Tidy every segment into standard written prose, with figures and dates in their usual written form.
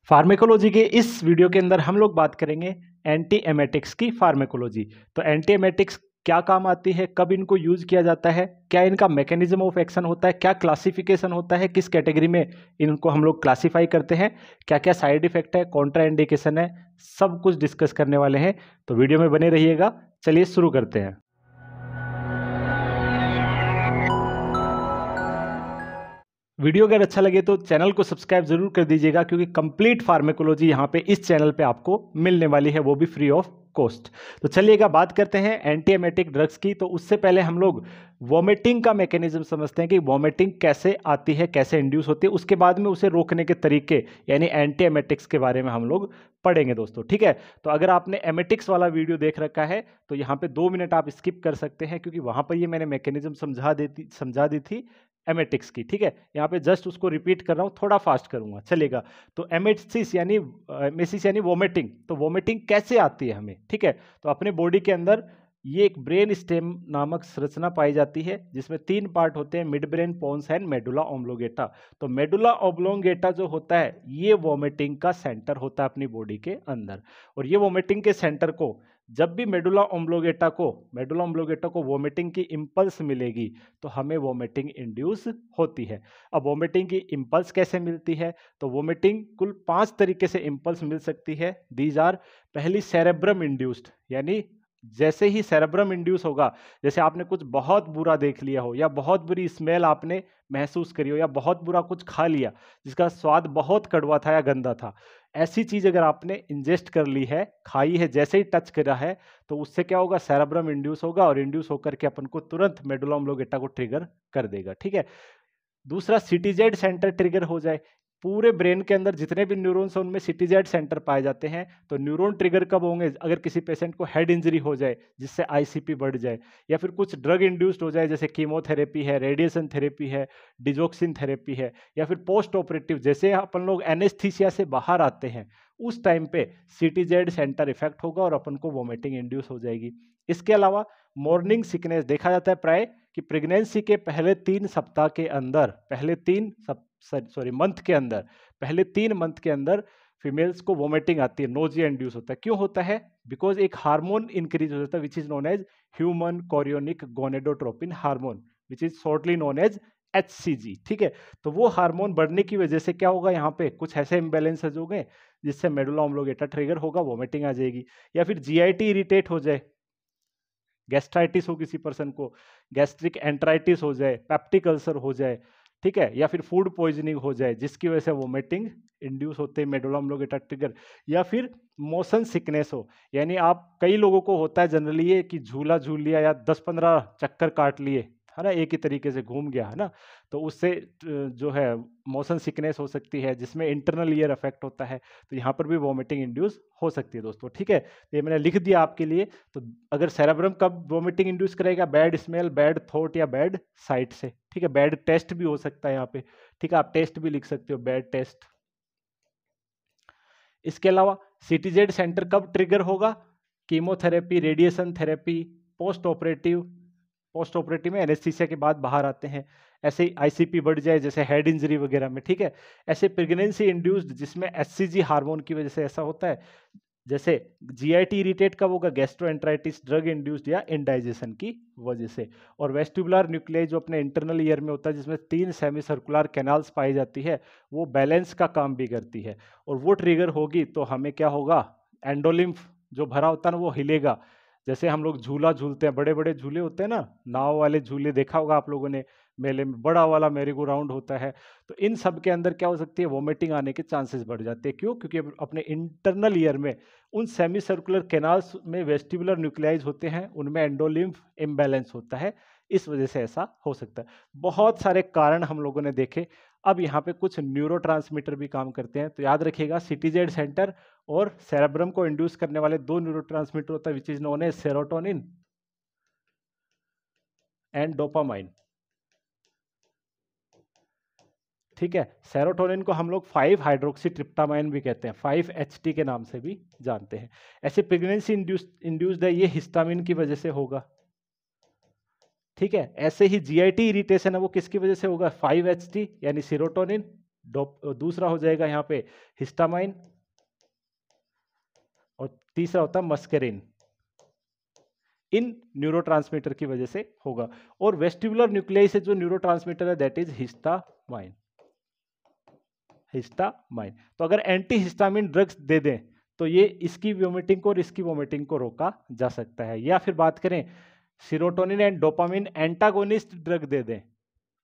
Pharmacology के इस video के अंदर हम लोग बात करेंगे एंटी एमेटिक्स की फार्मेकोलॉजी। तो एंटी एमेटिक्स क्या काम आती है, कब इनको यूज किया जाता है, क्या इनका मैकेनिज्म ऑफ एक्शन होता है, क्या क्लासिफिकेशन होता है, किस कैटेगरी में इनको हम लोग क्लासिफाई करते हैं, क्या क्या साइड इफेक्ट है, कॉन्ट्रा इंडिकेशन है, सब कुछ डिस्कस करने वाले हैं। तो वीडियो में बने रहिएगा। चलिए शुरू करते हैं। वीडियो अगर अच्छा लगे तो चैनल को सब्सक्राइब जरूर कर दीजिएगा, क्योंकि कंप्लीट फार्मेकोलॉजी यहाँ पे इस चैनल पे आपको मिलने वाली है, वो भी फ्री ऑफ कॉस्ट। तो चलिएगा बात करते हैं एंटी एमेटिक ड्रग्स की। तो उससे पहले हम लोग वॉमिटिंग का मैकेनिज्म समझते हैं कि वॉमिटिंग कैसे आती है, कैसे इंड्यूस होती है। उसके बाद में उसे रोकने के तरीके यानी एंटी एमेटिक्स के बारे में हम लोग पढ़ेंगे दोस्तों, ठीक है। तो अगर आपने एमेटिक्स वाला वीडियो देख रखा है तो यहाँ पे 2 मिनट आप स्किप कर सकते हैं, क्योंकि वहां पर ये मैंने मैकेनिज्म समझा दी थी एमेटिक्स की, ठीक है। यहाँ पे जस्ट उसको रिपीट कर रहा हूँ, थोड़ा फास्ट करूंगा, चलेगा। तो एमेसिस यानी वोमिटिंग। तो वोमिटिंग कैसे आती है हमें, ठीक है। तो अपने बॉडी के अंदर ये एक ब्रेन स्टेम नामक संरचना पाई जाती है, जिसमें 3 पार्ट होते हैं, mid brain, pons and medulla oblongata. तो मेडुला ऑब्लोंगेटा जो होता है ये वोमिटिंग का सेंटर होता है अपनी बॉडी के अंदर। और ये वोमिटिंग के सेंटर को जब भी मेडुला ऑब्लोंगेटा को वोमिटिंग की इंपल्स मिलेगी तो हमें वोमिटिंग इंड्यूस होती है। अब वोमिटिंग की इंपल्स कैसे मिलती है? तो वोमिटिंग कुल 5 तरीके से इंपल्स मिल सकती है। दीज आर, पहली सेरेब्रम इंड्यूस्ड, यानी जैसे ही सेरेब्रम इंड्यूस होगा, जैसे आपने कुछ बहुत बुरा देख लिया हो, या बहुत बुरी स्मेल आपने महसूस करी हो, या बहुत बुरा कुछ खा लिया जिसका स्वाद बहुत कड़वा था या गंदा था, ऐसी चीज अगर आपने इंजेस्ट कर ली है, खाई है, जैसे ही टच करा है, तो उससे क्या होगा, सेरेब्रम इंड्यूस होगा, और इंड्यूस होकर के अपन को तुरंत मेडुला ऑब्लोंगेटा को ट्रिगर कर देगा, ठीक है। दूसरा, सिटीजेड सेंटर ट्रिगर हो जाए। पूरे ब्रेन के अंदर जितने भी न्यूरॉन्स हैं उनमें सिटीजेड सेंटर पाए जाते हैं। तो न्यूरॉन ट्रिगर कब होंगे? अगर किसी पेशेंट को हेड इंजरी हो जाए जिससे आईसीपी बढ़ जाए, या फिर कुछ ड्रग इंड्यूस्ड हो जाए, जैसे कीमोथेरेपी है, रेडिएशन थेरेपी है, डिजोक्सिन थेरेपी है, या फिर पोस्ट ऑपरेटिव, जैसे अपन लोग एनेस्थीसिया से बाहर आते हैं उस टाइम पे सिटीजेड सेंटर इफेक्ट होगा और अपन को वोमिटिंग इंड्यूस हो जाएगी। इसके अलावा मॉर्निंग सिकनेस देखा जाता है प्राय कि प्रेगनेंसी के पहले 3 सप्ताह के अंदर, पहले 3 मंथ के अंदर फीमेल्स को वोमिटिंग आती है, नोजिया इंड्यूस होता है। क्यों होता है? बिकॉज एक हार्मोन इंक्रीज हो जाता है which is known as human chorionic gonadotropin hormone, which is shortly known as HCG, ठीक है। तो वो हार्मोन बढ़ने की वजह से क्या होगा, यहाँ पे कुछ ऐसे इम्बैलेंसेज हो गए जिससे मेडुला ऑब्लोंगेटा ट्रिगर होगा, वोमिटिंग आ जाएगी। या फिर GIT इरिटेट हो जाए, गैस्ट्राइटिस हो किसी पर्सन को, गैस्ट्रिक एंट्राइटिस हो जाए, पेप्टिक अल्सर हो जाए, ठीक है, या फिर फूड पॉइजनिंग हो जाए जिसकी वजह से वोमिटिंग इंड्यूस होते हैं, मेडुला ऑब्लोंगेटा ट्रिगर। या फिर मोशन सिकनेस हो, यानी आप, कई लोगों को होता है जनरली ये कि झूला झूल लिया या 10-15 चक्कर काट लिए, है ना, एक ही तरीके से घूम गया, है ना, तो उससे जो है मोशन सिकनेस हो सकती है, जिसमें इंटरनल ईयर अफेक्ट होता है। तो यहाँ पर भी वोमिटिंग इंड्यूस हो सकती है दोस्तों, ठीक है। तो ये मैंने लिख दिया आपके लिए। तो अगर सेरेब्रम कब वोमिटिंग इंड्यूस करेगा? बैड स्मेल, बैड थॉट या बैड साइट से, ठीक है। बैड टेस्ट भी हो सकता है यहाँ पे, ठीक है, आप टेस्ट भी लिख सकते हो, बैड टेस्ट। इसके अलावा सिटीजेड सेंटर कब ट्रिगर होगा? Chemotherapy, radiation therapy, post operative में एनेस्थीसिया के बाद बाहर आते हैं, ऐसे ही आईसीपी बढ़ जाए जैसे हेड इंजरी वगैरह में, ठीक है। ऐसे प्रेगनेंसी इंड्यूस्ड जिसमें HCG हार्मोन की वजह से ऐसा होता है, जैसे GIT इरिटेट कब होगा? गैस्ट्रोएंट्राइटिस, ड्रग इंड्यूस्ड या इंडाइजेशन की वजह से। और वेस्टिबुलर न्यूक्लियाई जो अपने इंटरनल ईयर में होता है, जिसमें 3 सेमी सर्कुलर कैनाल्स पाई जाती है, वो बैलेंस का काम भी करती है, और वो ट्रिगर होगी तो हमें क्या होगा, एंडोलिम्फ जो भरा होता है ना वो हिलेगा। जैसे हम लोग झूला झूलते हैं, बड़े बड़े झूले होते हैं ना, नाव वाले झूले देखा होगा आप लोगों ने, मेले में बड़ा वाला मेरी गो राउंड होता है। तो इन सब के अंदर क्या हो सकती है, वोमिटिंग आने के चांसेस बढ़ जाते हैं। क्यों? क्योंकि अपने इंटरनल ईयर में उन सेमी सर्कुलर कैनाल्स में वेस्टिबुलर न्यूक्लियाइज होते हैं, उनमें एंडोलिम्फ इम्बैलेंस होता है, इस वजह से ऐसा हो सकता है। बहुत सारे कारण हम लोगों ने देखे। अब यहाँ पे कुछ न्यूरोट्रांसमीटर भी काम करते हैं, तो याद रखिएगा, सिटीजेड सेंटर और सेरेब्रम को इंड्यूस करने वाले 2 न्यूरोट्रांसमीटर होता है, which is known as serotonin and dopamine, ठीक है। सेरोटोनिन को हम लोग 5 हाइड्रोक्सी ट्रिप्टामाइन भी कहते हैं, 5-HT के नाम से भी जानते हैं। ऐसे प्रेगनेंसी इंड्यूस्ड है, ये हिस्टामिन की वजह से होगा, ठीक है। ऐसे ही GIT इरिटेशन है, वो किसकी वजह से होगा? 5-HT यानी सेरोटोनिन, दूसरा हो जाएगा यहाँ पे हिस्टामाइन, और तीसरा होता है मस्करिन। इन न्यूरोट्रांसमीटर की वजह से होगा। और वेस्टिबुलर न्यूक्लियाई से जो न्यूरोट्रांसमीटर है दैट इज हिस्टामाइन। हिस्टामाइन। तो अगर एंटी हिस्टामिन ड्रग्स दे दें तो ये इसकी वोमिटिंग को और इसकी वोमिटिंग को रोका जा सकता है। या फिर बात करें serotonin and dopamine antagonist drug दे दें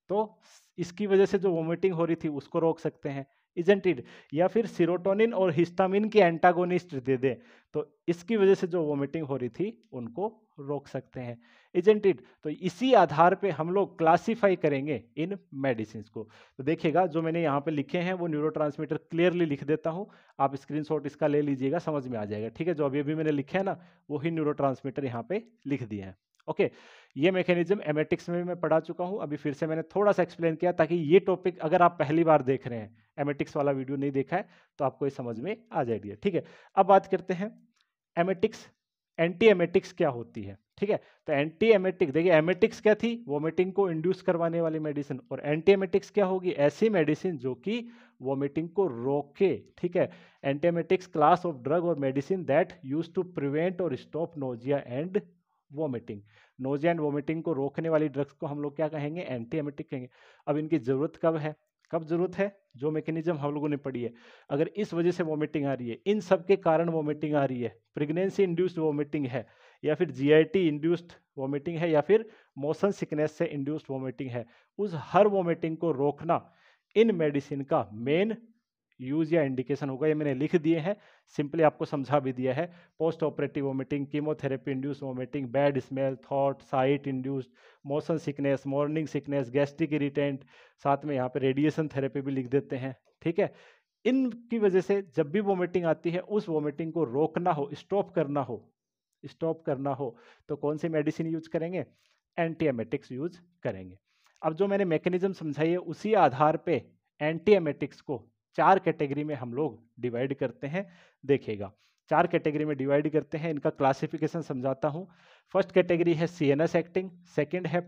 तो इसकी वजह से जो वोमिटिंग हो रही थी उसको रोक सकते हैं, इजंट इट। या फिर सीरोटोनिन और हिस्टामिन के एंटागोनिस्ट दे दें तो इसकी वजह से जो वोमिटिंग हो रही थी उनको रोक सकते हैं, इजंट इट। तो इसी आधार पे हम लोग क्लासिफाई करेंगे इन मेडिसिन को। तो देखिएगा जो मैंने यहाँ पे लिखे हैं वो न्यूरोट्रांसमीटर क्लियरली लिख देता हूँ, आप स्क्रीनशॉट इसका ले लीजिएगा, समझ में आ जाएगा। ठीक है, जो अभी अभी मैंने लिखे हैं ना वही न्यूरोट्रांसमीटर यहाँ पे लिख दिए हैं। ओके, ये मैकेनिज्म एमेटिक्स में मैं पढ़ा चुका हूं, अभी फिर से मैंने थोड़ा सा एक्सप्लेन किया ताकि ये टॉपिक अगर आप पहली बार देख रहे हैं, एमेटिक्स वाला वीडियो नहीं देखा है तो आपको ये समझ में आ जाएगी। ठीक है, अब बात करते हैं एमेटिक्स, एंटी एमेटिक्स क्या होती है। ठीक है, तो एंटी एमेटिक देखिए, एमेटिक्स क्या थी, वोमिटिंग को इंड्यूस करवाने वाली मेडिसिन, और एंटी एमेटिक्स क्या होगी, ऐसी मेडिसिन जो कि वोमिटिंग को रोके। ठीक है, anti emetics class of drug और medicine that use to prevent और stop nausea and vomiting. Nausea and vomiting को रोकने वाली ड्रग्स को हम लोग क्या कहेंगे, एंटी एमेटिक कहेंगे। अब इनकी जरूरत कब है, कब जरूरत है, जो मैकेनिज्म हम लोगों ने पढ़ी है। अगर इस वजह से वोमिटिंग आ रही है, इन सब के कारण वोमिटिंग आ रही है, प्रेगनेंसी इंड्यूस्ड वोमिटिंग है, या फिर जीआईटी इंड्यूस्ड वोमिटिंग है, या फिर मोशन सिकनेस से इंड्यूस्ड वोमिटिंग है, उस हर वोमिटिंग को रोकना इन मेडिसिन का मेन यूज या इंडिकेशन होगा। ये मैंने लिख दिए हैं, सिंपली आपको समझा भी दिया है। Post operative vomiting, chemotherapy induce vomiting, bad smell, thought, site induced, motion sickness, morning sickness, gastric irritant, साथ में यहाँ पे रेडिएशन थेरेपी भी लिख देते हैं। ठीक है, इनकी वजह से जब भी वोमिटिंग आती है उस वोमिटिंग को रोकना हो, स्टॉप करना हो तो कौन सी मेडिसिन यूज करेंगे, एंटी एमेटिक्स यूज करेंगे। अब जो मैंने मैकेनिज्म समझाई है उसी आधार पे एंटी एमेटिक्स को 4 कैटेगरी में हम लोग डिवाइड करते हैं। देखिएगा 4 कैटेगरी में डिवाइड करते हैं, इनका क्लासिफिकेशन समझाता हूं। फर्स्ट कैटेगरी है सीएनएस एक्टिंग, सेकंड है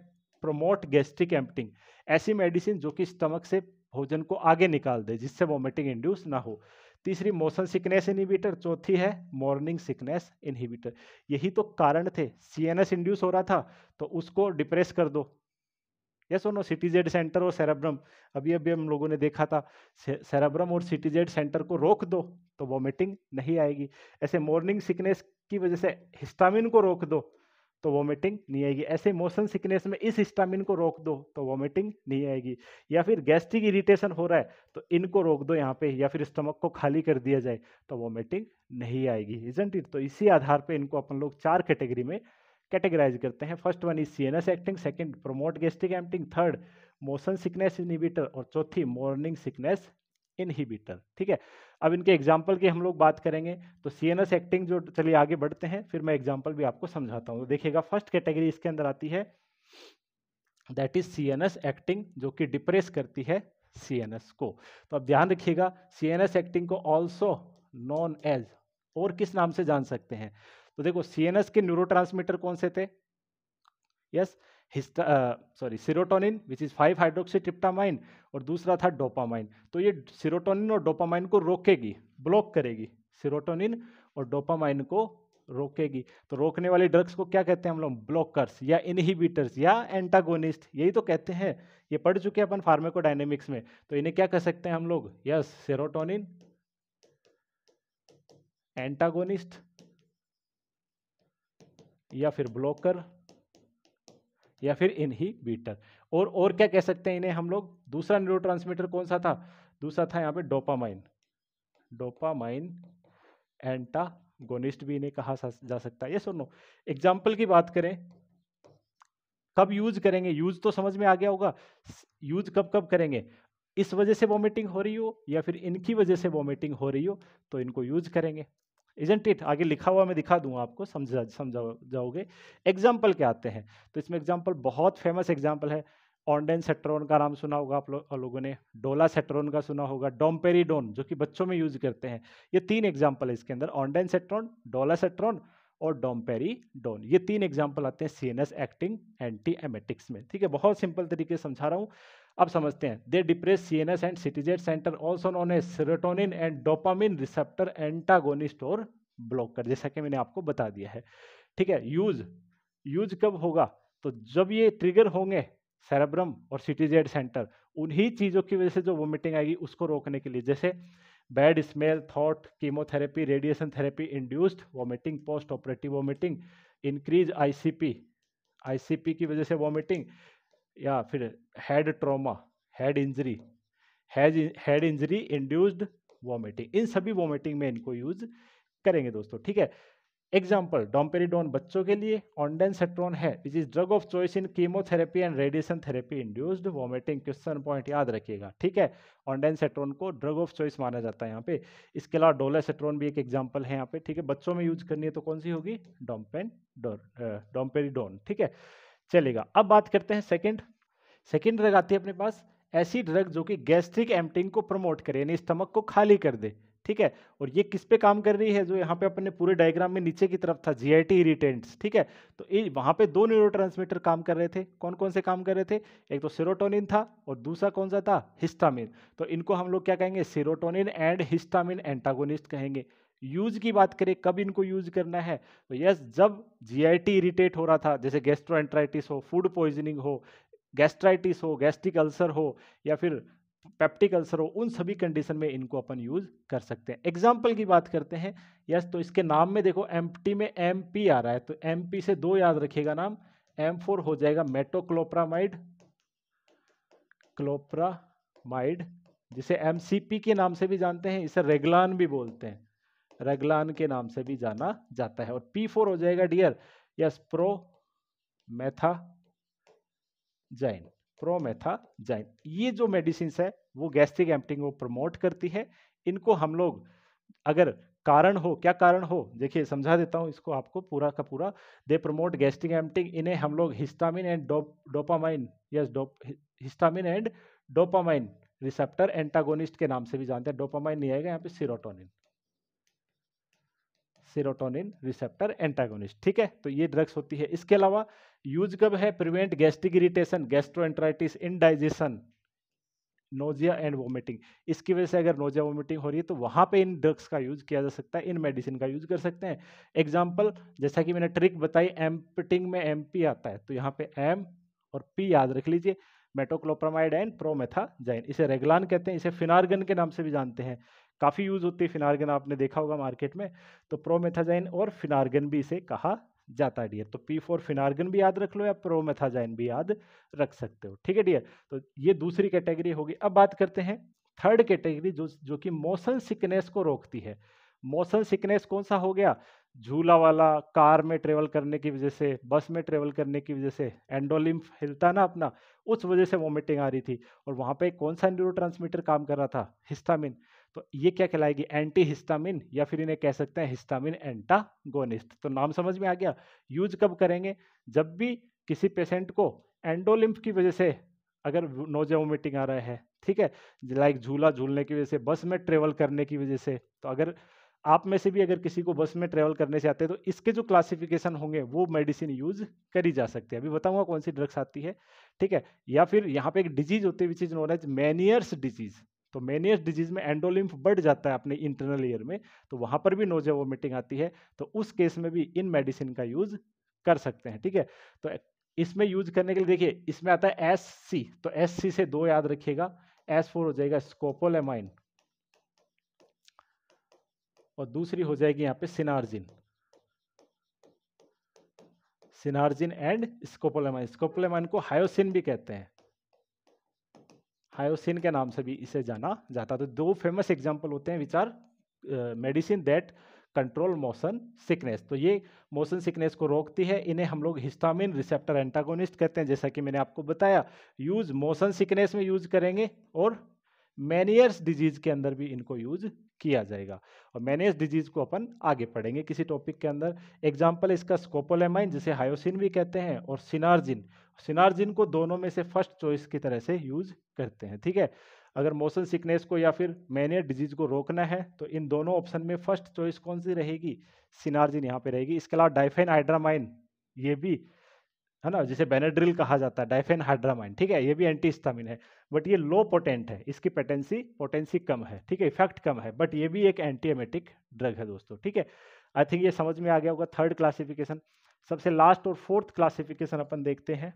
प्रोमोट गैस्ट्रिक एम्प्टिंग, ऐसी मेडिसिन जो कि स्टमक से भोजन को आगे निकाल दे जिससे वोमिटिंग इंड्यूस ना हो। तीसरी मोशन सिकनेस इनहिबिटर, चौथी है मॉर्निंग सिकनेस इनहिबिटर। यही तो कारण थे, सीएनएस इंड्यूस हो रहा था तो उसको डिप्रेस कर दो, यस और नो, सिटीजेड सेंटर और सेरेब्रम, अभी अभी हम लोगों ने देखा था, सेरेब्रम और सिटीजेड सेंटर को रोक दो तो वोमिटिंग नहीं आएगी। ऐसे मॉर्निंग सिकनेस की वजह से हिस्टामिन को रोक दो तो वोमिटिंग नहीं आएगी। ऐसे मोशन सिकनेस में इस हिस्टामिन को रोक दो तो वोमिटिंग नहीं आएगी। या फिर गैस्ट्रिक इरिटेशन हो रहा है तो इनको रोक दो यहाँ पे, या फिर स्टमक को खाली कर दिया जाए तो वोमिटिंग नहीं आएगी, इजंट इट। तो इसी आधार पे इनको अपन लोग 4 कैटेगरी में कैटेगराइज करते हैं। First one is CNS acting, second promote gastric emptying, third motion sickness inhibitor, और चौथी मॉर्निंग सिकनेस इनहिबिटर। ठीक है, अब इनके एग्जांपल की हम लोग बात करेंगे। तो सीएनएस एक्टिंग जो, चलिए आगे बढ़ते हैं, फिर मैं एग्जांपल भी आपको समझाता हूं। तो देखिएगा फर्स्ट कैटेगरी इसके अंदर आती है दैट इज सीएनएस एक्टिंग, जो कि डिप्रेस करती है सीएनएस को। तो अब ध्यान रखिएगा, सीएनएस एक्टिंग को ऑल्सो नॉन एज, और किस नाम से जान सकते हैं, तो देखो सीएनएस के न्यूरोट्रांसमीटर कौन से थे, यस सीरोटोनिन विच इज 5 हाइड्रोक्सीट्रिप्टामाइन, और दूसरा था डोपामाइन। तो ये सीरोटोनिन और डोपामाइन को रोकेगी, ब्लॉक करेगी, सीरोटोनिन और डोपामाइन को रोकेगी। तो रोकने वाली ड्रग्स को क्या कहते हैं हम लोग, ब्लॉकर्स या इनहिबिटर्स या एंटागोनिस्ट, यही तो कहते हैं, ये पढ़ चुके हैं अपन फार्माकोडायनेमिक्स में। तो इन्हें क्या कह सकते हैं हम लोग, यस सेरोटोनिन एंटागोनिस्ट, या फिर ब्लॉकर, या फिर इनहिबिटर। और क्या कह सकते हैं इन्हें हम लोग, दूसरा न्यूरोट्रांसमीटर कौन सा था, दूसरा था यहाँ पे डोपामाइन, डोपामाइन एंटागोनिस्ट भी इन्हें कहा जा सकता है, यस और नो। एग्जाम्पल की बात करें, कब यूज करेंगे, यूज तो समझ में आ गया होगा, यूज कब कब करेंगे, इस वजह से वोमिटिंग हो रही हो या फिर इनकी वजह से वोमिटिंग हो रही हो तो इनको यूज करेंगे, इजंट इट। आगे लिखा हुआ मैं दिखा दूंगा आपको, समझा जाओगे। एग्जाम्पल क्या आते हैं, तो इसमें एग्जाम्पल बहुत फेमस एग्जाम्पल है, ऑन्डेनसेट्रोन का नाम सुना होगा आप लोगों ने, डोलासेट्रोन का सुना होगा, डोम्पेरिडोन जो कि बच्चों में यूज करते हैं। ये 3 एग्जाम्पल है इसके अंदर, ऑन्डेनसेट्रोन, डोलासेट्रोन और डोम्पेरिडोन, ये 3 एग्जाम्पल आते हैं सीएनएस एक्टिंग एंटी एमेटिक्स में। ठीक है, बहुत सिंपल तरीके से समझा रहा हूँ, अब समझते हैं, they depress CNS and CTZ centre also known as serotonin and dopamine receptor antagonist और ब्लॉकर, जैसा कि मैंने आपको बता दिया है। ठीक है, यूज यूज कब होगा, तो जब ये ट्रिगर होंगे सेरेब्रम और सिटीजेट सेंटर, उन्हीं चीजों की वजह से जो वोमिटिंग आएगी उसको रोकने के लिए, जैसे bad smell, thought, chemotherapy, radiation therapy induced vomiting, post operative vomiting, increase ICP की वजह से वोमिटिंग, या फिर head trauma, head injury, head injury induced vomiting, इन सभी वोमिटिंग में इनको यूज करेंगे दोस्तों। ठीक है, एग्जाम्पल डोम्पेरिडोन बच्चों के लिए, ऑन्डेनसेट्रोन है which is drug of choice in chemotherapy and radiation therapy induced vomiting, question point याद रखिएगा। ठीक है, ऑन्डेनसेट्रोन को ड्रग ऑफ चॉइस माना जाता है यहाँ पे। इसके अलावा डोलेसेट्रोन भी एक एग्जाम्पल है यहाँ पे। ठीक है, बच्चों में यूज करनी है तो कौन सी होगी, डोम्पेरिडोन। ठीक है, चलेगा। अब बात करते हैं सेकंड ड्रग आती है अपने पास, ऐसी ड्रग जो कि गैस्ट्रिक एम्प्टिंग को प्रमोट करे, यानी स्टमक को खाली कर दे। ठीक है, और ये किस पे काम कर रही है, जो यहाँ पे अपने पूरे डायग्राम में नीचे की तरफ था, जीआईटी इरिटेंट्स। ठीक है, तो वहां पे दो न्यूरोट्रांसमीटर काम कर रहे थे। कौन कौन से काम कर रहे थे, एक तो सेरोटोनिन था और दूसरा कौन सा था, हिस्टामिन। तो इनको हम लोग क्या कहेंगे, सेरोटोनिन एंड हिस्टामिन एंटागोनिस्ट कहेंगे। यूज की बात करें, कब इनको यूज करना है, तो यस, जब जीआईटी इरिटेट हो रहा था, जैसे गैस्ट्रोएंटराइटिस हो, फूड पॉइजनिंग हो, गैस्ट्राइटिस हो, गैस्ट्रिक अल्सर हो, या फिर पेप्टिक अल्सर हो, उन सभी कंडीशन में इनको अपन यूज कर सकते हैं। एग्जाम्पल की बात करते हैं, यस, तो इसके नाम में देखो एम्प्टी में एमपी आ रहा है, तो एमपी से दो याद रखिएगा नाम, M4 हो जाएगा मेटोक्लोप्रामाइड, जिसे एमसीपी के नाम से भी जानते हैं, इसे रेगलान भी बोलते हैं, रेगलान के नाम से भी जाना जाता है। और P4 हो जाएगा डियर, यस, प्रोमेथाजाइन। ये जो मेडिसिन है वो गैस्ट्रिक एम्प्टिंग को प्रमोट करती है। इनको हम लोग अगर कारण हो, क्या कारण हो, देखिए समझा देता हूं इसको आपको पूरा का पूरा। दे प्रमोट गैस्ट्रिक एम्प्टिंग, इन्हें हम लोग histamine and dopamine, yes, histamine and dopamine receptor antagonist के नाम से भी जानते हैं। डोपामाइन नहीं आएगा यहाँ पे, सेरोटोनिन रिसेप्टर एंटागोनिस्ट। ठीक है, तो ये ड्रग्स होती है। इसके अलावा यूज कब है, prevent gastric irritation, gastroenteritis, indigestion, nausea and vomiting. इसकी वजह से अगर नोजिया वोमिटिंग हो रही है तो वहां पे इन ड्रग्स का यूज किया जा सकता है, इन मेडिसिन का यूज कर सकते हैं। एग्जांपल, जैसा कि मैंने ट्रिक बताई, एम्प्टिंग में एमपी आता है, तो यहाँ पे एम और पी याद रख लीजिए, मेटोक्लोप्रामाइड एंड प्रोमेथाजाइन। इसे रेगलान कहते हैं, इसे फिनार्गन के नाम से भी जानते हैं, काफी यूज होती है फिनार्गन, आपने देखा होगा मार्केट में। तो प्रोमेथाजाइन और फिनार्गन भी इसे कहा जाता है डियर। तो P4 फिनार्गन भी याद रख लो, या प्रोमेथाजाइन भी याद रख सकते हो। ठीक है डियर, तो ये दूसरी कैटेगरी होगी। अब बात करते हैं थर्ड कैटेगरी, जो कि मोशन सिकनेस को रोकती है। मोशन सिकनेस कौन सा हो गया, झूला वाला, कार में ट्रेवल करने की वजह से, बस में ट्रेवल करने की वजह से एंडोलिम्फ हिलता ना अपना, उस वजह से वोमिटिंग आ रही थी, और वहां पे कौन सा न्यूरोट्रांसमीटर काम कर रहा था, हिस्टामिन। तो ये क्या कहलाएगी, एंटी हिस्टामिन, या फिर इन्हें कह सकते हैं हिस्टामिन एंटागोनिस्ट। तो नाम समझ में आ गया। यूज कब करेंगे, जब भी किसी पेशेंट को एंडोलिम्फ की वजह से अगर नोजिया वोमिटिंग आ रहा है, ठीक है, लाइक झूला झूलने की वजह से, बस में ट्रेवल करने की वजह से। तो अगर आप में से भी अगर किसी को बस में ट्रेवल करने से आते हैं, तो इसके जो क्लासिफिकेशन होंगे वो मेडिसिन यूज करी जा सकती है। अभी बताऊंगा कौन सी ड्रग्स आती है। ठीक है, या फिर यहाँ पे एक डिजीज होती है which is known as Meniere's disease. तो मेनियर्स डिजीज में एंडोलिम्फ बढ़ जाता है अपने इंटरनल ईयर में, तो वहां पर भी नोजिया वोमिटिंग आती है, तो उस केस में भी इन मेडिसिन का यूज कर सकते हैं। ठीक है, तो इसमें यूज करने के लिए देखिए, इसमें आता है एससी, तो एससी से दो याद रखिएगा, S4 हो जाएगा स्कोपोलेमाइन, और दूसरी हो जाएगी यहाँ पे सिनार्जिन एंड स्कोपोलेमाइन। स्कोपोलेमाइन को हायोसिन भी कहते हैं, हायोसिन के नाम से भी इसे जाना जाता है। तो दो फेमस एग्जांपल होते हैं which are medicine that control motion sickness. तो ये मोशन सिकनेस को रोकती है, इन्हें हम लोग हिस्टामिन रिसेप्टर एंटागोनिस्ट कहते हैं, जैसा कि मैंने आपको बताया। यूज मोशन सिकनेस में यूज करेंगे, और मेनियर्स डिजीज के अंदर भी इनको यूज किया जाएगा। और मेनियर्स डिजीज को अपन आगे पढ़ेंगे किसी टॉपिक के अंदर। एग्जाम्पल इसका स्कोपोलेमाइन, जिसे हायोसिन भी कहते हैं, और सिनार्जिन को दोनों में से फर्स्ट चॉइस की तरह से यूज करते हैं। ठीक है, अगर मोशन सिकनेस को या फिर मेनियर डिजीज को रोकना है तो इन दोनों ऑप्शन में फर्स्ट चॉइस कौन सी रहेगी, सिनार्जिन यहाँ पे रहेगी। इसके अलावा डाइफेनहाइड्रामाइन, ये भी है ना, जिसे बेनाड्रिल कहा जाता है, डाइफेनहाइड्रामाइन, ठीक है, ये भी एंटी हिस्टामिन है, बट ये लो पोटेंट है, इसकी पोटेंसी कम है, ठीक है, इफेक्ट कम है, बट ये भी एक एंटी एमेटिक ड्रग है दोस्तों, ठीक है। आई थिंक ये समझ में आ गया होगा थर्ड क्लासिफिकेशन। सबसे लास्ट और फोर्थ क्लासिफिकेशन अपन देखते हैं,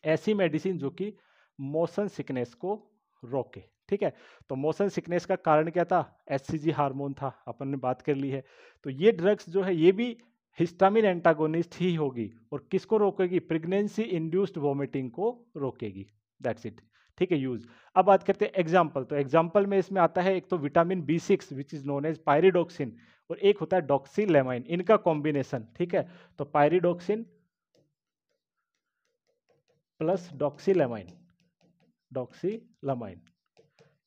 ऐसी मेडिसिन जो कि मोशन सिकनेस को रोके, ठीक है। तो मोशन सिकनेस का कारण क्या था, एचसीजी हार्मोन था, अपन ने बात कर ली है। तो ये ड्रग्स जो है ये भी हिस्टामिन एंटागोनिस्ट ही होगी, और किसको रोकेगी, प्रेगनेंसी इंड्यूस्ड वोमिटिंग को रोकेगी, दैट्स इट, ठीक है। यूज, अब बात करते हैं एग्जाम्पल। तो एग्जाम्पल में इसमें आता है एक तो vitamin B6 which is known as pyridoxine, और एक होता है डॉक्सीलेमाइन, इनका कॉम्बिनेशन, ठीक है। तो पायरिडोक्सिन प्लस डॉक्सीलेमाइन,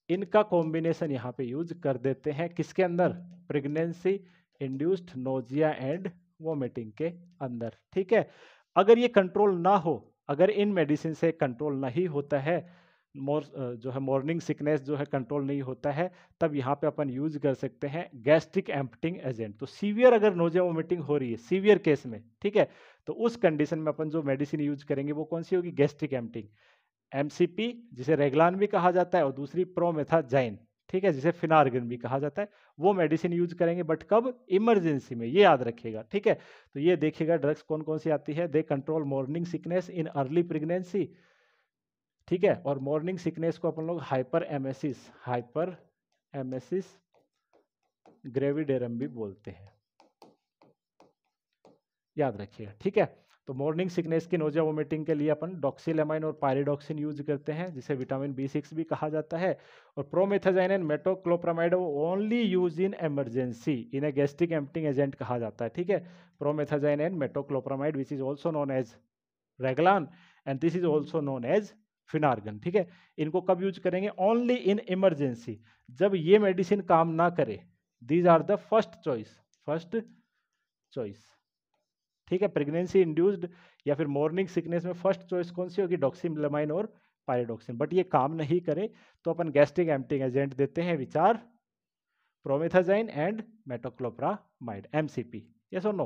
इनका कॉम्बिनेशन यहाँ पे यूज कर देते हैं, किसके अंदर, pregnancy induced nausea and vomiting के अंदर, ठीक है। अगर ये कंट्रोल ना हो, अगर इन मेडिसिन से कंट्रोल नहीं होता है, जो है मॉर्निंग सिकनेस जो है कंट्रोल नहीं होता है, तब यहाँ पे अपन यूज कर सकते हैं गैस्ट्रिक एम्प्टिंग एजेंट। तो सीवियर अगर नोजिया वोमिटिंग हो रही है सीवियर केस में, ठीक है, तो उस कंडीशन में अपन जो मेडिसिन यूज करेंगे वो कौन सी होगी, गैस्ट्रिक एम्प्टिंग, एमसीपी जिसे रेगलान भी कहा जाता है, और दूसरी प्रोमेथाजाइन, ठीक है, जिसे फिनार्गिन भी कहा जाता है, वो मेडिसिन यूज करेंगे, बट कब, इमरजेंसी में, ये याद रखिएगा, ठीक है। तो ये देखिएगा ड्रग्स कौन कौन सी आती है, they control morning sickness in early pregnancy, ठीक है, और मॉर्निंग सिकनेस को अपन लोग हाइपर एमेसिस ग्रेविडेरम भी बोलते हैं, याद रखिएगा, ठीक है। तो मॉर्निंग सिकनेस की नोजिया वोमिटिंग के लिए अपन डॉक्सीलेमाइन और पायरिडॉक्सिन यूज करते हैं, जिसे विटामिन B6 भी कहा जाता है, और promethazine and metoclopramide only use in emergency, इन्हें गैस्ट्रिक एम्प्टिंग एजेंट कहा जाता है, ठीक है। Promethazine and metoclopramide which is also known as Reglan, and this is also known as Phenergan, ठीक है। इनको कब यूज करेंगे, ओनली इन इमरजेंसी, जब ये मेडिसिन काम ना करे, these are the first choice, ठीक है। प्रेगनेंसी इंड्यूस्ड या फिर मॉर्निंग सिकनेस में फर्स्ट चॉइस कौन सी होगी, डॉक्सीलेमाइन और पायरिडॉक्सिन, बट ये काम नहीं करे तो अपन गैस्ट्रिक एम्प्टिंग एजेंट देते हैं, विचार प्रोमेथाजाइन एंड मेटोक्लोप्रामाइड, एमसीपी, यस और नो।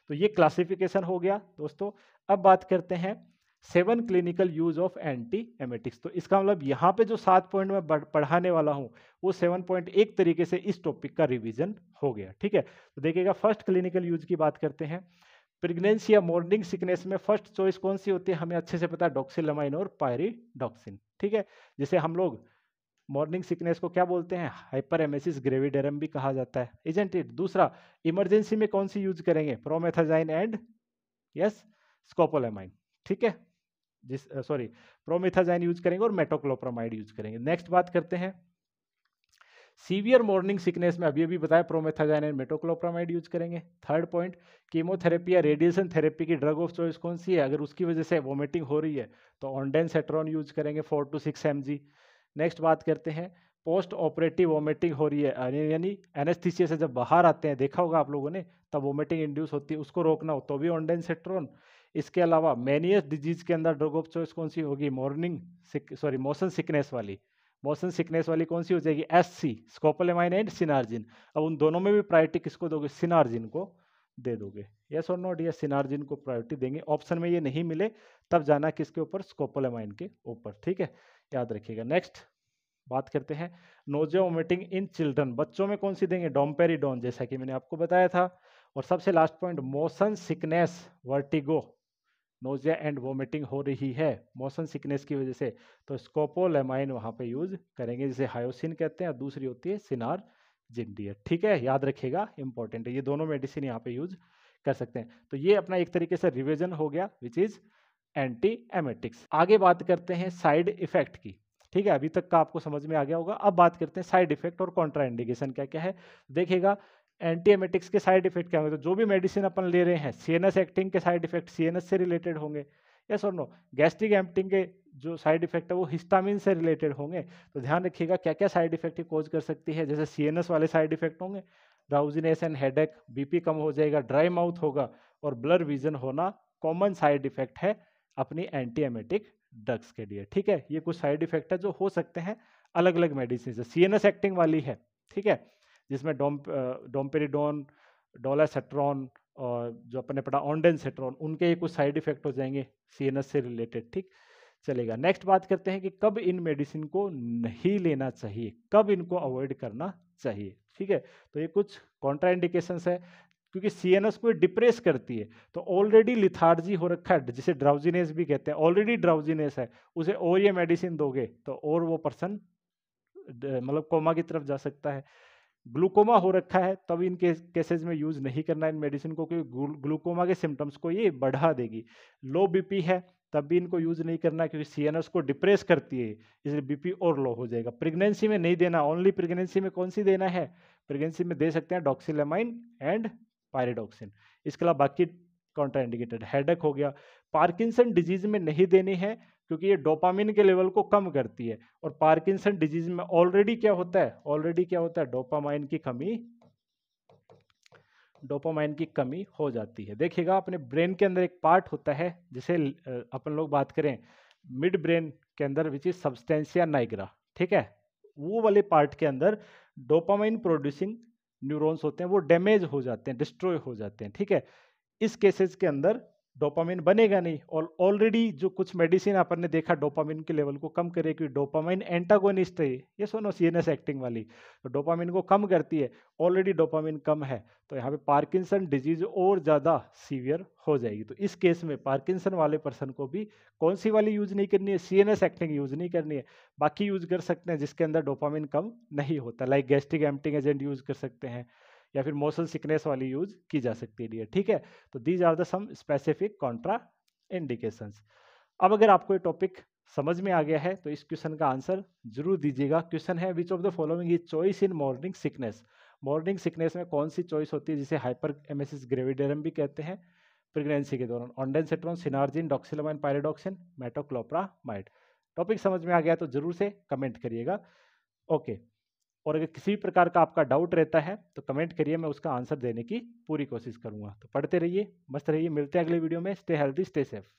तो ये क्लासिफिकेशन हो गया दोस्तों। अब बात करते हैं 7 clinical use of anti emetics. तो इसका मतलब यहाँ पे जो 7 पॉइंट में पढ़ाने वाला हूँ वो 7 पॉइंट एक तरीके से इस टॉपिक का रिवीजन हो गया, ठीक है। तो देखिएगा फर्स्ट क्लिनिकल यूज की बात करते हैं, प्रेगनेंसी या मॉर्निंग सिकनेस में फर्स्ट चॉइस कौन सी होती है, हमें अच्छे से पता है, डॉक्सीलेमाइन और पायरिडॉक्सिन, ठीक है, जिसे हम लोग मॉर्निंग सिकनेस को क्या बोलते हैं, हाइपर एमेसिस ग्रेविडेरम भी कहा जाता है, इजंट इट। दूसरा, इमरजेंसी में कौन सी यूज करेंगे, प्रोमेथाजाइन एंड यस स्कोपोलेमाइन, ठीक है, प्रोमेथाजाइन यूज करेंगे और मेटोक्लोप्रामाइड यूज करेंगे। नेक्स्ट बात करते हैं सीवियर मॉर्निंग सिकनेस में, अभी बताया प्रोमेथाजाइन एंड मेटोक्लोप्रामाइड यूज करेंगे। थर्ड पॉइंट, कीमोथेरेपी या रेडिएशन थेरेपी की ड्रग ऑफ चॉइस कौन सी है, अगर उसकी वजह से वोमिटिंग हो रही है तो ऑन्डेनसेट्रॉन यूज करेंगे 4 to 6 mg। नेक्स्ट बात करते हैं, पोस्ट ऑपरेटिव वोमिटिंग हो रही है, यानी एनेस्थीसिया से जब बाहर आते हैं, देखा होगा आप लोगों ने, तब वोमिटिंग इंड्यूस होती है, उसको रोकना हो तो भी ऑन्डेनसेट्रॉन। इसके अलावा मेनियस डिजीज के अंदर ड्रग ऑफ चॉइस कौन सी होगी, मोशन सिकनेस वाली कौन सी हो जाएगी, SC स्कोपोलेमाइन एंड सिनार्जिन। अब उन दोनों में भी प्रायोरिटी किसको दोगे, सिनार्जिन को दे दोगे, यस और नॉट, या सिनार्जिन को प्रायोरिटी देंगे। ऑप्शन में ये नहीं मिले तब जाना किसके ऊपर, स्कोपोलेमाइन के ऊपर, ठीक है, याद रखिएगा। नेक्स्ट बात करते हैं नोजिया वोमिटिंग इन चिल्ड्रन, बच्चों में कौन सी देंगे, डोम्पेरिडोन, जैसा कि मैंने आपको बताया था। और सबसे last point, motion sickness vertigo, nausea and vomiting हो रही है मोशन सिकनेस की वजह से, तो स्कोपोलेमाइन वहां पे यूज करेंगे, जिसे हायोसिन कहते हैं, और दूसरी होती है सिनारजिन, ठीक है, याद रखिएगा, इंपॉर्टेंट है, ये दोनों मेडिसिन यहाँ पे यूज कर सकते हैं। तो ये अपना एक तरीके से रिविजन हो गया विच इज एंटी एमेटिक्स। आगे बात करते हैं साइड इफेक्ट की, ठीक है, अभी तक का आपको समझ में आ गया होगा। अब बात करते हैं साइड इफेक्ट और कॉन्ट्राइंडिकेशन क्या क्या है। देखिएगा एंटी एमेटिक्स के साइड इफेक्ट क्या होंगे, तो जो भी मेडिसिन अपन ले रहे हैं सीएनएस एक्टिंग के साइड इफेक्ट सीएनएस से रिलेटेड होंगे, यस और नो। गैस्ट्रिक एम्प्टिंग के जो साइड इफेक्ट है वो हिस्टामिन से रिलेटेड होंगे, तो ध्यान रखिएगा क्या क्या साइड इफेक्ट कोज कर सकती है। जैसे सीएनएस वाले साइड इफेक्ट होंगे, ड्राउजीनेस एंड हेडेक, बीपी कम हो जाएगा, ड्राई माउथ होगा, और ब्लर विजन होना कॉमन साइड इफेक्ट है अपनी एंटी एमेटिक ड्रग्स के लिए, ठीक है। ये कुछ साइड इफेक्ट है जो हो सकते हैं अलग अलग मेडिसिन से। सीएनएस एक्टिंग वाली है, ठीक है, जिसमें डोम्पेरिडोन, डोलासेट्रॉन, और जो अपने पढ़ा ऑन्डेंसेट्रॉन, उनके ये कुछ साइड इफेक्ट हो जाएंगे सीएनएस से रिलेटेड। ठीक, चलेगा। नेक्स्ट बात करते हैं कि कब इन मेडिसिन को नहीं लेना चाहिए, कब इनको अवॉइड करना चाहिए। ठीक है, तो ये कुछ कॉन्ट्राइंडिकेशंस है, क्योंकि सीएनएस को डिप्रेस करती है, तो ऑलरेडी लिथार्जी हो रखा है, जिसे ड्राउजीनेस भी कहते हैं, ऑलरेडी ड्राउजीनेस है, उसे और ये मेडिसिन दोगे तो और वो पर्सन मतलब कोमा की तरफ जा सकता है। ग्लूकोमा हो रखा है, तब इन केसेस में यूज नहीं करना इन मेडिसिन को, क्योंकि ग्लूकोमा के सिम्टम्स को ये बढ़ा देगी। लो बीपी है, तब भी इनको यूज नहीं करना, क्योंकि सीएनएस को डिप्रेस करती है, इसलिए बीपी और लो हो जाएगा। प्रेगनेंसी में नहीं देना, ओनली प्रेगनेंसी में कौन सी देना है, प्रेगनेंसी में दे सकते हैं डॉक्सिलेमाइन एंड पायरिडॉक्सिन। इसके अलावा बाकी कॉन्ट्राइंडिकेटेड। हेडेक हो गया। पार्किंसन डिजीज में नहीं देनी है, क्योंकि ये डोपामिन के लेवल को कम करती है, और पार्किंसन डिजीज में ऑलरेडी क्या होता है, ऑलरेडी क्या होता है, डोपामाइन की कमी हो जाती है। देखिएगा, अपने ब्रेन के अंदर एक पार्ट होता है जिसे अपन लोग बात करें मिड ब्रेन के अंदर, विच इज सब्सटेंशिया नाइग्रा। ठीक है, वो वाले पार्ट के अंदर डोपामाइन प्रोड्यूसिंग न्यूरॉन्स होते हैं, वो डैमेज हो जाते हैं, डिस्ट्रॉय हो जाते हैं। ठीक है, इस केसेस के अंदर डोपामिन बनेगा नहीं, और ऑलरेडी जो कुछ मेडिसिन अपन ने देखा डोपामिन के लेवल को कम करे, क्योंकि डोपामिन एंटागोनिस्ट है, ये सुनो सीएनएस एक्टिंग वाली, तो डोपामिन को कम करती है, ऑलरेडी डोपामिन कम है, तो यहाँ पे पार्किंसन डिजीज और ज़्यादा सीवियर हो जाएगी। तो इस केस में पार्किंसन वाले पर्सन को भी कौन सी वाली यूज नहीं करनी है, सीएनएस एक्टिंग यूज नहीं करनी है, बाकी यूज कर सकते हैं जिसके अंदर डोपामिन कम नहीं होता, like gastric emptying agent use कर सकते हैं, या फिर मोशन सिकनेस वाली यूज की जा सकती है डियर। ठीक है, तो these are the some specific contraindications. अब अगर आपको ये टॉपिक समझ में आ गया है तो इस क्वेश्चन का आंसर जरूर दीजिएगा। क्वेश्चन है which of the following is choice in morning sickness. Morning sickness में कौन सी चॉइस होती है, जिसे हाइपर एमेसिस ग्रेविडेरम भी कहते हैं, प्रेगनेंसी के दौरान? ऑन्डेंसेट्रॉन, सिनार्जिन, डॉक्सिलामाइन, पायरिडॉक्सिन, मेटोक्लोप्रामाइड। टॉपिक समझ में आ गया तो जरूर से कमेंट करिएगा। ओके, और अगर किसी प्रकार का आपका डाउट रहता है तो कमेंट करिए, मैं उसका आंसर देने की पूरी कोशिश करूंगा। तो पढ़ते रहिए, मस्त रहिए, मिलते हैं अगले वीडियो में। Stay healthy, stay safe.